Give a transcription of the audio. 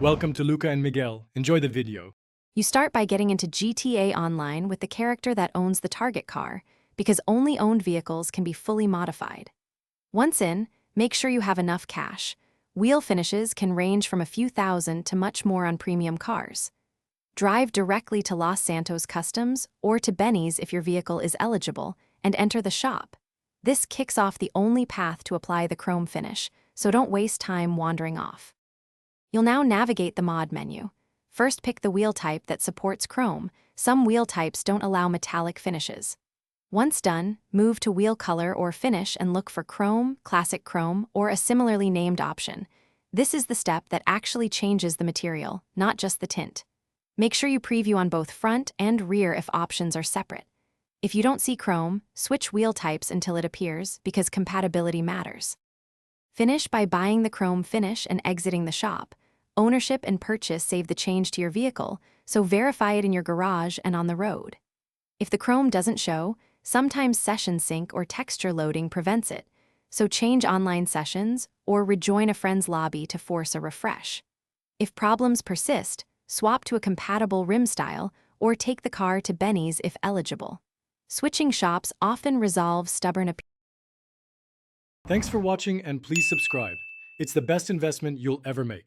Welcome to Luca and Miguel. Enjoy the video. You start by getting into GTA Online with the character that owns the target car, because only owned vehicles can be fully modified. Once in, make sure you have enough cash. Wheel finishes can range from a few thousand to much more on premium cars. Drive directly to Los Santos Customs or to Benny's if your vehicle is eligible, and enter the shop. This kicks off the only path to apply the chrome finish, so don't waste time wandering off. You'll now navigate the mod menu. First, pick the wheel type that supports chrome. Some wheel types don't allow metallic finishes. Once done, move to wheel color or finish and look for chrome, classic chrome, or a similarly named option. This is the step that actually changes the material, not just the tint. Make sure you preview on both front and rear if options are separate. If you don't see chrome, switch wheel types until it appears, because compatibility matters. Finish by buying the chrome finish and exiting the shop. Ownership and purchase save the change to your vehicle, so verify it in your garage and on the road. If the chrome doesn't show, sometimes session sync or texture loading prevents it, so change online sessions or rejoin a friend's lobby to force a refresh. If problems persist, swap to a compatible rim style or take the car to Benny's if eligible. Switching shops often resolves stubborn appearance. Thanks for watching and please subscribe. It's the best investment you'll ever make.